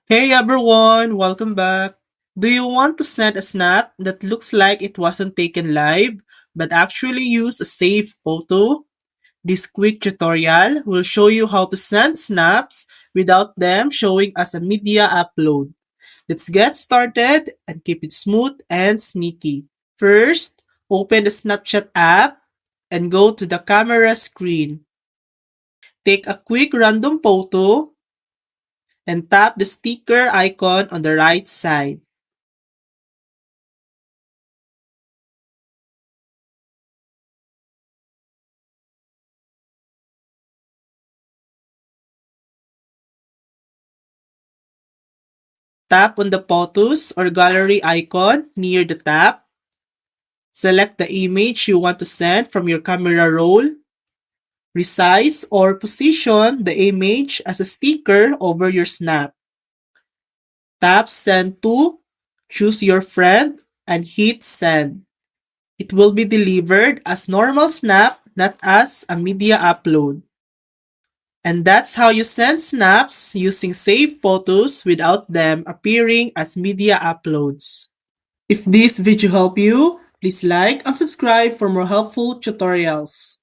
Hey everyone, welcome back. Do you want to send a snap that looks like it wasn't taken live, but actually use a safe photo? This quick tutorial will show you how to send snaps without them showing as a media upload. Let's get started and keep it smooth and sneaky. First, open the Snapchat app and go to the camera screen. Take a quick random photo and tap the sticker icon on the right side. Tap on the photos or gallery icon near the tab. Select the image you want to send from your camera roll. Resize or position the image as a sticker over your snap. Tap Send to, choose your friend, and hit Send. It will be delivered as normal snap, not as a media upload. And that's how you send snaps using saved photos without them appearing as media uploads. If this video helped you, please like and subscribe for more helpful tutorials.